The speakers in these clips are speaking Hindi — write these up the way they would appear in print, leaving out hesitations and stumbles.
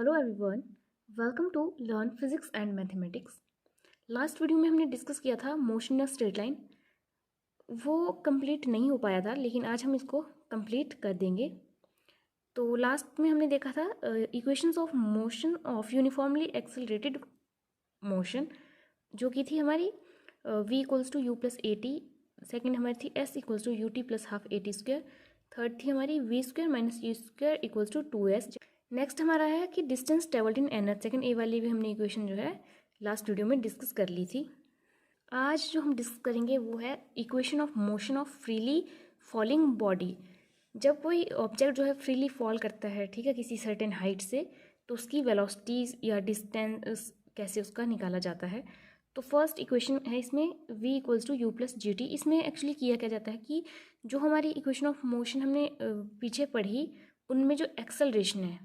Hello everyone, welcome to learn physics and mathematics. Last video में हमने डिस्कस किया था मोशन ऑफ स्ट्रेट लाइन। वो कंप्लीट नहीं हो पाया था, लेकिन आज हम इसको कंप्लीट कर देंगे। तो लास्ट में हमने देखा था equations of motion of uniformly accelerated motion, जो कि थी हमारी v equals to you plus A T. Second हमारी थी s equals to U T plus half A T square. Third थी हमारी v square minus U square equals to 2s। Next हमारा है कि distance travelled in N second. A वाली भी हमने इक्वेशन जो है लास्ट वीडियो में डिस्कस कर ली थी। आज जो हम डिस्कस करेंगे वो है equation of motion of freely falling body. जब कोई ऑब्जेक्ट जो है फ्रीली फॉल करता है, ठीक है, किसी सर्टेन हाइट से, तो उसकी वेलोसिटीज या डिस्टेंस कैसे उसका निकाला जाता है। तो फर्स्ट इक्वेशन है इसमें v equals to you plus g t. इसमें एक्चुअली किया क्या जाता है कि जो हमारी इक्वेशन ऑफ मोशन हमने पीछे पढ़ी, उनमें जो एक्सेलरेशन है,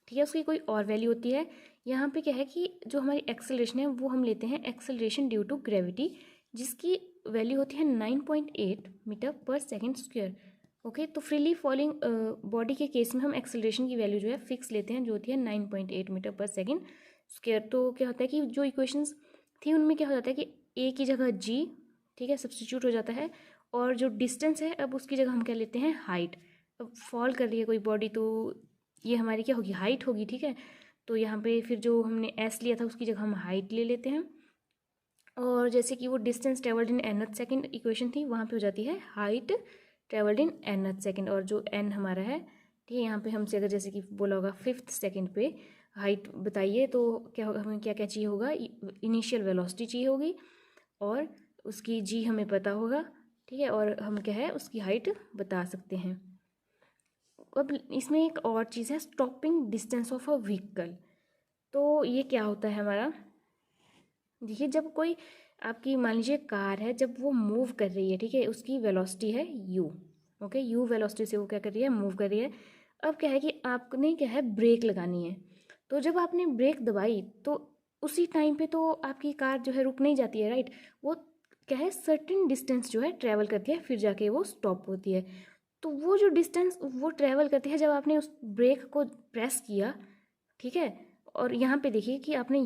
ठीक है, उसकी कोई और वैल्यू होती है। यहाँ पे क्या है कि जो हमारी एक्सेलरेशन है वो हम लेते हैं एक्सेलरेशन ड्यू टू ग्रेविटी, जिसकी वैल्यू होती है 9.8 मीटर पर सेकेंड स्क्वायर। ओके, तो फ्रीली फॉलिंग बॉडी के केस में हम एक्सेलरेशन की वैल्यू जो है फिक्स लेते हैं, जो होती है 9.8 मीटर पर सेकेंड स्क्वायर। तो क्या होता है कि जो इक्वेशंस थी उनमें क्या हो जाता है कि ए की जगह जी, ठीक है, सब्स्टिट्यूट हो जाता है, और जो डिस्टेंस है अब उसकी जगह हम क्या लेते हैं, हाइट। अब फॉल कर रही है कोई बॉडी, तो ये हमारी क्या होगी, हाइट होगी, ठीक है। तो यहाँ पे फिर जो हमने एस लिया था उसकी जगह हम हाइट ले लेते हैं, और जैसे कि वो डिस्टेंस ट्रेवल्ड इन एनथ सेकेंड इक्वेशन थी, वहाँ पे हो जाती है height travelled in nth second. और जो एन हमारा है, ठीक है, यहाँ पे हमसे अगर जैसे कि बोला होगा फिफ्थ सेकेंड पे हाइट बताइए, तो क्या होगा, हमें क्या क्या चाहिए होगा, इनिशियल वेलोसिटी चाहिए होगी, और उसकी जी हमें पता होगा, ठीक है, और हम क्या है उसकी हाइट बता सकते हैं। अब इसमें एक और चीज़ है, stopping distance of a vehicle. तो ये क्या होता है हमारा, देखिए, जब कोई आपकी मान लीजिए कार है, जब वो मूव कर रही है, ठीक है, उसकी वेलोसिटी है u। ओके, u वेलोसिटी से वो क्या कर रही है, मूव कर रही है। अब क्या है कि आपने क्या है ब्रेक लगानी है, तो जब आपने ब्रेक दबाई तो उसी टाइम पे तो आपकी कार जो है रुक नहीं जाती है, राइट। वो क्या है सर्टेन डिस्टेंस जो है ट्रैवल करती है, फिर जाके वो स्टॉप होती है। तो वो जो डिस्टेंस वो ट्रैवल करती है जब आपने उस ब्रेक को प्रेस किया, ठीक है। और यहाँ पे देखिए कि आपने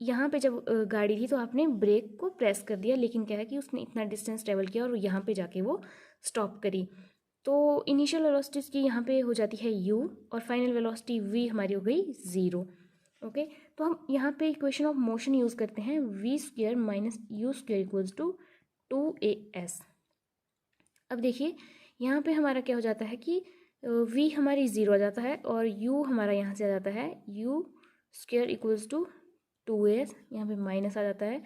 यहाँ पे जब गाड़ी थी तो आपने ब्रेक को प्रेस कर दिया, लेकिन क्या है कि उसने इतना डिस्टेंस ट्रेवल किया और यहाँ पे जाके वो स्टॉप करी। तो इनिशियल वेलोसिटी की यहाँ पे हो जाती है u, और फाइनल वेलोसिटी v हमारी हो गई 0। ओके, तो हम यहाँ पे इक्वेशन ऑफ मोशन यूज़ करते हैं v square minus u square equals to 2as। अब देखिए यहाँ पे हमारा क्या हो जाता है कि v हमारी 0 आ जाता है, और u हमारा यहाँ से आ जाता है u square equals to 2s, यहाँ पे माइनस आ जाता है,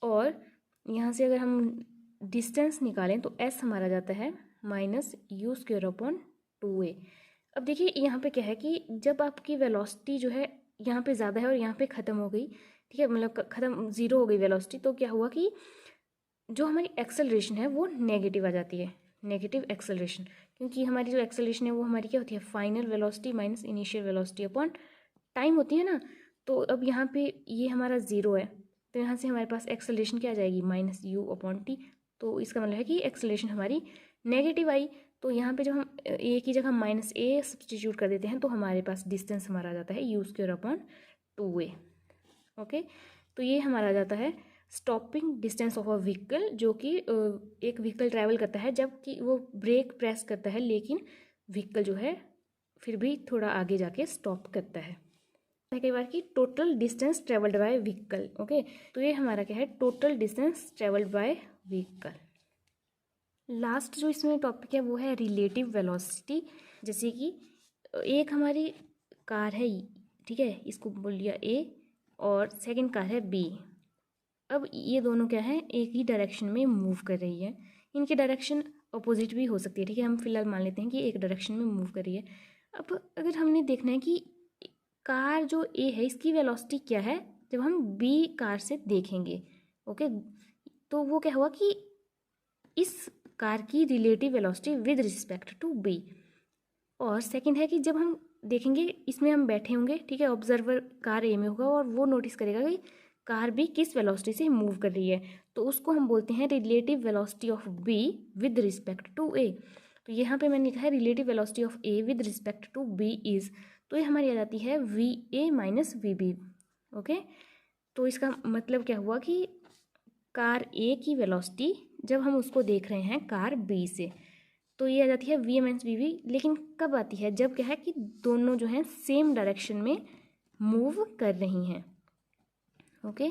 और यहाँ से अगर हम डिस्टेंस निकालें तो s हमारा जाता है minus u square upon 2a। अब देखिए यहाँ पे क्या है कि जब आपकी वेलोसिटी जो है यहाँ पे ज़्यादा है और यहाँ पे ख़त्म हो गई, ठीक है, मतलब ख़त्म 0 हो गई वेलोसिटी, तो क्या हुआ कि जो हमारी एक्सेलरेशन है वो नेगेटिव आ जाती है, नेगेटिव एक्सेलरेशन। क्योंकि हमारी जो एक्सेलरेशन है वो हमारी क्या होती है, final velocity minus initial velocity upon time होती है ना। तो अब यहाँ पे ये हमारा 0 है, तो यहाँ से हमारे पास एक्सेलरेशन क्या आ जाएगी, माइनस यू अपॉन टी। तो इसका मतलब है कि एक्सेलरेशन हमारी नेगेटिव आई। तो यहाँ पे जब हम ए की जगह माइनस ए सब्सटीट्यूट कर देते हैं तो हमारे पास डिस्टेंस हमारा आ जाता है you square upon 2a। Okay, तो ये हमारा आ जाता है stopping distance of a vehicle, जो कि एक व्हीकल ट्रैवल करता है जबकि वो ब्रेक प्रेस करता है, लेकिन व्हीकल जो है फिर भी थोड़ा आगे जाके स्टॉप करता है। कई बार की total distance travelled by vehicle. Okay, तो ये हमारा क्या है, total distance travelled by vehicle. Last जो इसमें टॉपिक है वो है रिलेटिव वेलोसिटी। जैसे कि एक हमारी कार है, ठीक है, इसको बोल लिया ए, और सेकंड कार है बी। अब ये दोनों क्या है, एक ही डायरेक्शन में मूव कर रही है। इनकी डायरेक्शन अपोजिट भी हो सकती है, ठीक है, हम फिलहाल मान लेते हैं कि एक डायरेक्शन में मूव कर रही है। अब अगर हमने देखना है कि कार जो ए है इसकी वेलोसिटी क्या है जब हम बी कार से देखेंगे, ओके, तो वो क्या हुआ कि इस कार की relative velocity with respect to B. और सेकंड है कि जब हम देखेंगे इसमें हम बैठे होंगे, ठीक है, ऑब्जर्वर कार ए में होगा और वो नोटिस करेगा कि कार बी किस वेलोसिटी से मूव कर रही है, तो उसको हम बोलते हैं relative velocity of B with respect to A. तो यहाँ पे मैंने लिखा है relative velocity of A with respect to B is, तो ये हमारी आ जाती है VA माइनस VB। ओके, तो इसका मतलब क्या हुआ कि कार A की वेलोसिटी जब हम उसको देख रहे हैं कार B से, तो ये आ जाती है VA माइनस VB। लेकिन कब आती है? जब क्या है कि दोनों जो हैं सेम डायरेक्शन में मूव कर रही हैं। ओके,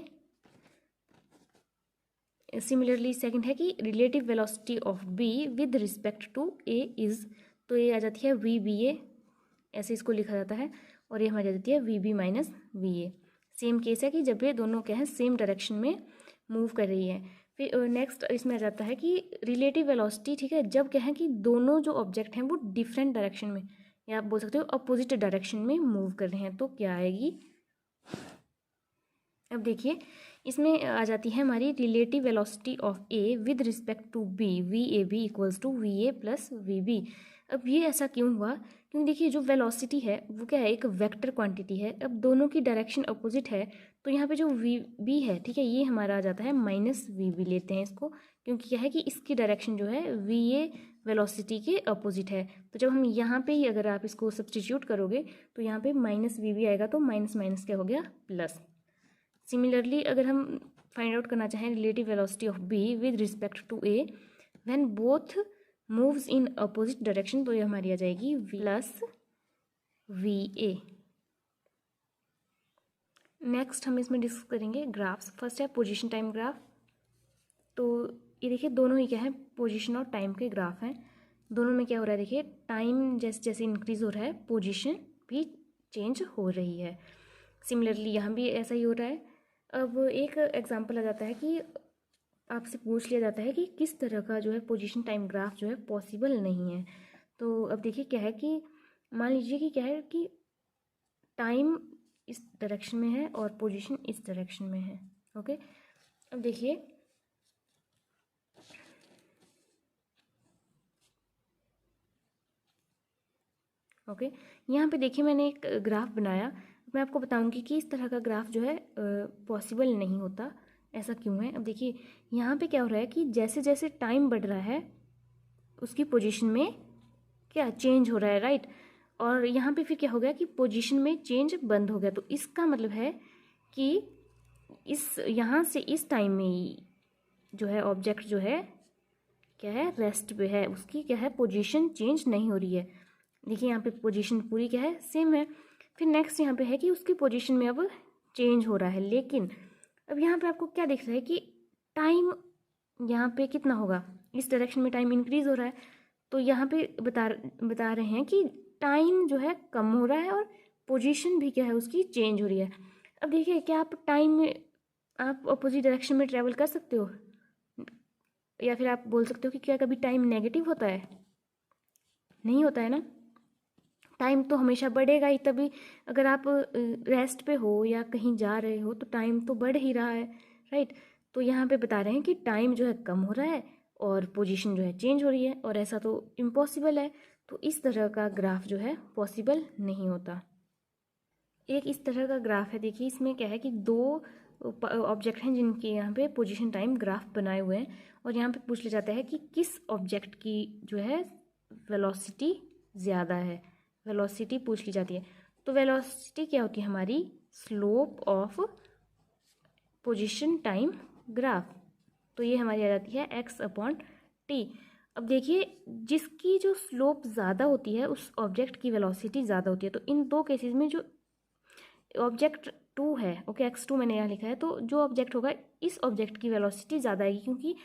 सिमिलरली सेकंड है कि relative velocity of B with respect to A is, तो ये आ जाती है VBA, ऐसे इसको लिखा जाता है, और ये हमारी आ जाती है VB minus VA। Same case है कि जब ये दोनों क्या है सेम डायरेक्शन में मूव कर रही है। फिर नेक्स्ट इसमें आ जाता है कि रिलेटिव वेलोसिटी, ठीक है, जब क्या है कि दोनों जो ऑब्जेक्ट हैं वो डिफरेंट डायरेक्शन में, या आप बोल सकते हो अपोजिट डायरेक्शन में मूव कर रहे हैं, तो क्या आएगी? अब देखिए इसमें आ जाती है हमारी relative velocity of A with respect to B, VAB equals to VA plus VB। अब ये ऐसा क्यों हुआ? क्योंकि देखिए जो वेलोसिटी है वो क्या है, एक वेक्टर क्वांटिटी है। अब दोनों की डायरेक्शन अपोजिट है, तो यहाँ पे जो VB है, ठीक है, ये हमारा आ जाता है माइनस VB लेते हैं इसको, क्योंकि क्या है कि इसकी डायरेक्शन जो है VA वेलोसिटी के अपोजिट है। तो जब हम यहाँ पे ही अगर आप इसको सब्सटीट्यूट करोगे तो यहाँ पे माइनस VB आएगा, तो माइनस माइनस क्या हो गया, प्लस। सिमिलरली अगर हम फाइंड आउट करना चाहें relative velocity of B with respect to A when both moves in opposite direction, तो ये हमारी आ जाएगी प्लस VA। नेक्स्ट हम इसमें डिस्कस करेंगे ग्राफ्स। फर्स्ट है पोजीशन टाइम ग्राफ। तो ये देखिए दोनों ही क्या है, पोजीशन और टाइम के ग्राफ हैं। दोनों में क्या हो रहा है, देखिए टाइम जैसे जैसे इंक्रीज हो रहा है पोजीशन भी चेंज हो रही है। सिमिलरली यहाँ भी ऐसा ही हो रहा है। अब एक एग्जांपल आ जाता है कि आपसे पूछ लिया जाता है कि किस तरह का जो है पोजीशन टाइम ग्राफ जो है पॉसिबल नहीं है। तो अब देखिए क्या है कि मान लीजिए कि क्या है कि टाइम इस डायरेक्शन में है और पोजीशन इस डायरेक्शन में है। ओके, अब देखिए ओके, यहाँ पे देखिए मैंने एक ग्राफ बनाया। मैं आपको बताऊंगी कि इस तरह का ग्राफ जो है पॉसिबल नहीं होता। ऐसा क्यों है? अब देखिए यहाँ पे क्या हो रहा है कि जैसे जैसे टाइम बढ़ रहा है उसकी पोजीशन में क्या चेंज हो रहा है, राइट। और यहाँ पे फिर क्या हो गया कि पोजीशन में चेंज बंद हो गया। तो इसका मतलब है कि इस यहाँ से इस टाइम में ही जो है ऑब्जेक्ट जो है क्या है, रेस्ट पे है, उसकी क्या है पोजीशन चेंज नहीं हो रही है। देखिए यहाँ पे पोजीशन पूरी क्या है, सेम है। फिर नेक्स्ट यहाँ पे है कि उसकी पोजीशन में अब चेंज हो रहा है, लेकिन अब यहाँ पे आपको क्या दिख रहा है कि टाइम यहाँ पे कितना होगा, इस डायरेक्शन में टाइम इंक्रीज हो रहा है। तो यहाँ पे बता रहे हैं कि टाइम जो है कम हो रहा है और पोजीशन भी क्या है उसकी चेंज हो रही है। अब देखिए क्या आप टाइम में आप अपोजिट डायरेक्शन में ट्रैवल कर सकते हो? या फिर आप बोल सकते हो कि क्या कभी टाइम नेगेटिव होता है? नहीं होता है ना। टाइम तो हमेशा बढ़ेगा ही, तभी अगर आप रेस्ट पे हो या कहीं जा रहे हो तो टाइम तो बढ़ ही रहा है, राइट। तो यहाँ पे बता रहे हैं कि टाइम जो है कम हो रहा है और पोजीशन जो है चेंज हो रही है, और ऐसा तो इम्पॉसिबल है। तो इस तरह का ग्राफ जो है पॉसिबल नहीं होता। एक इस तरह का ग्राफ है, देखिए इसमें क्या है कि दो ऑब्जेक्ट हैं जिनके यहाँ पे पोजीशन टाइम ग्राफ बनाए हुए हैं, और यहाँ पे पूछ लिया जाता है कि किस ऑब्जेक्ट की जो है वेलोसिटी ज़्यादा है। वेलोसिटी पूछ ली जाती है। तो वेलोसिटी क्या होती है हमारी, slope of position time graph. तो ये हमारी आ जाती है x/t। अब देखिए जिसकी जो स्लोप ज़्यादा होती है उस ऑब्जेक्ट की वेलोसिटी ज़्यादा होती है। तो इन दो केसेस में जो ऑब्जेक्ट 2 है, ओके x2 मैंने यहाँ लिखा है, तो जो ऑब्जेक्ट होगा इस ऑब्जेक्ट की वेलोसिटी ज़्यादा आएगी, क्योंकि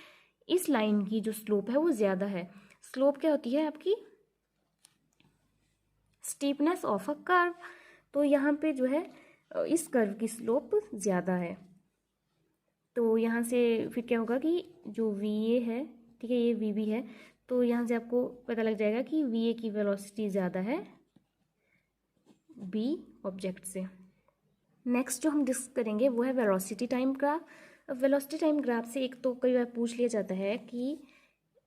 इस लाइन की जो स्लोप है वो ज़्यादा है। स्लोप क्या होती है आपकी, स्टीपनेस ऑफ अ कर्व। तो यहाँ पे जो है इस कर्व की स्लोप ज़्यादा है। तो यहाँ से फिर क्या होगा कि जो VA है, ठीक है, ये VB है, तो यहाँ से आपको पता लग जाएगा कि VA की वेलोसिटी ज़्यादा है B ऑब्जेक्ट से। नेक्स्ट जो हम डिस्कस करेंगे वो है वेलोसिटी टाइम ग्राफ। अब वेलोसिटी टाइम ग्राफ से एक तो कई बार पूछ लिया जाता है कि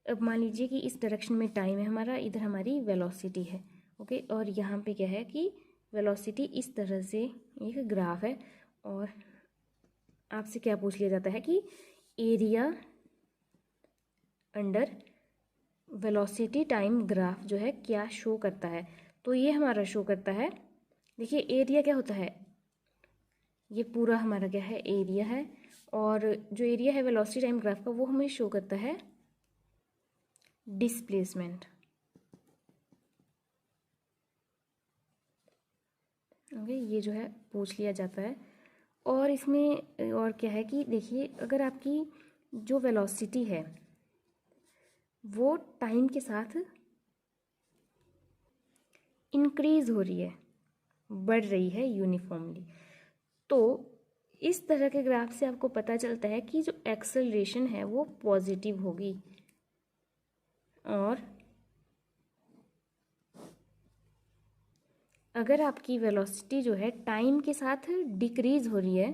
अब मान लीजिए कि इस डायरेक्शन में टाइम है हमारा, इधर हमारी वेलोसिटी है, ओके, और यहाँ पे क्या है कि वेलोसिटी इस तरह से एक ग्राफ है, और आपसे क्या पूछ लिया जाता है कि area under velocity time graph जो है क्या शो करता है। तो ये हमारा शो करता है देखिए एरिया क्या होता है, ये पूरा हमारा क्या है, एरिया है, और जो एरिया है वेलोसिटी टाइम ग्राफ का वो हमें शो करता है डिस्प्लेसमेंट। ओके, ये जो है पूछ लिया जाता है। और इसमें और क्या है कि देखिए अगर आपकी जो वेलोसिटी है वो टाइम के साथ इंक्रीज हो रही है, बढ़ रही है यूनिफॉर्मली, तो इस तरह के ग्राफ से आपको पता चलता है कि जो एक्सेलरेशन है वो पॉजिटिव होगी। और अगर आपकी वेलोसिटी जो है टाइम के साथ डिक्रीज हो रही है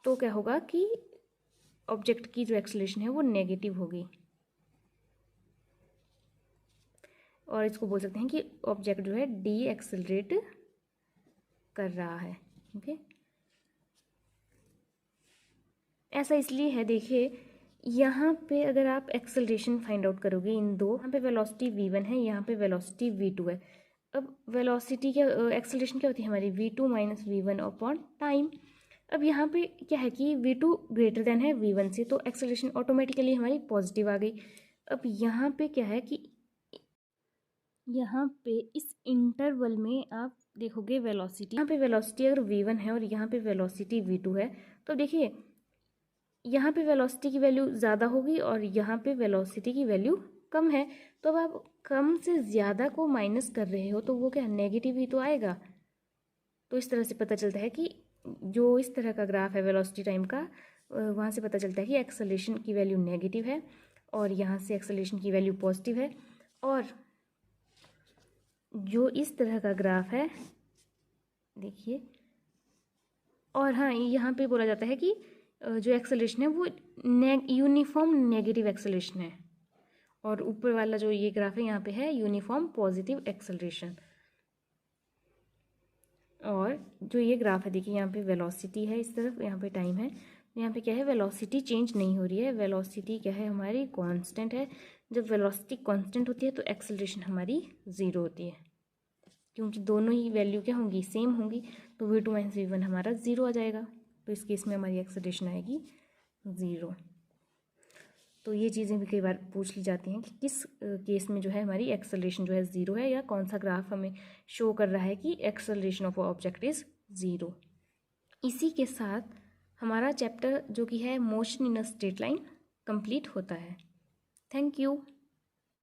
तो क्या होगा कि ऑब्जेक्ट की जो एक्सेलरेशन है वो नेगेटिव होगी, और इसको बोल सकते हैं कि ऑब्जेक्ट जो है डी एक्सेलरेट कर रहा है। ओके, ऐसा इसलिए है, देखिए यहाँ पे अगर आप एक्सेलरेशन फाइंड आउट करोगे इन दो, यहाँ पे वेलोसिटी v1 है, यहाँ पे वेलोसिटी v2 है। अब वेलोसिटी क्या, एक्सेलरेशन क्या होती है हमारी, v2 minus v1 upon time. अब यहाँ पे क्या है कि v2 ग्रेटर देन है v1 से, तो एक्सेलरेशन ऑटोमेटिकली हमारी पॉजिटिव आ गई। अब यहाँ पे क्या है कि यहाँ पे इस इंटरवल में आप देखोगे वेलोसिटी, यहाँ पे वेलोसिटी अगर v1 है और यहाँ पे वेलोसिटी v2 है, तो देखिए यहाँ पे वेलोसिटी की वैल्यू ज़्यादा होगी और यहाँ पे वेलोसिटी की वैल्यू कम है। तो अब आप कम से ज़्यादा को माइनस कर रहे हो तो वो क्या नेगेटिव ही तो आएगा। तो इस तरह से पता चलता है कि जो इस तरह का ग्राफ है वेलोसिटी टाइम का, वहाँ से पता चलता है कि एक्सेलरेशन की वैल्यू नेगेटिव है और यहाँ से एक्सेलरेशन की वैल्यू पॉजिटिव है। और जो इस तरह का ग्राफ है देखिए, और हाँ यहाँ पे बोला जाता है कि जो एक्सेलरेशन है वो यूनिफॉर्म नेगेटिव एक्सेलरेशन है, और ऊपर वाला जो ये ग्राफ है यहाँ पे है यूनिफॉर्म पॉजिटिव एक्सेलरेशन। और जो ये ग्राफ है देखिए, यहाँ पे वेलोसिटी है इस तरफ, यहाँ पे टाइम है, यहाँ पे क्या है वेलोसिटी चेंज नहीं हो रही है, वेलोसिटी क्या है हमारी कांस्टेंट है। जब वेलोसिटी कांस्टेंट होती है तो एक्सेलरेशन हमारी ज़ीरो होती है, क्योंकि दोनों ही वैल्यू क्या होंगी, सेम होंगी, तो v2 माइनस v1 हमारा ज़ीरो आ जाएगा। तो इस केस में हमारी एक्सेलरेशन आएगी ज़ीरो। तो ये चीज़ें भी कई बार पूछ ली जाती हैं कि किस केस में जो है हमारी एक्सेलरेशन जो है ज़ीरो है, या कौन सा ग्राफ हमें शो कर रहा है कि acceleration of object is zero. इसी के साथ हमारा चैप्टर जो कि है motion in a straight line complete होता है। Thank you.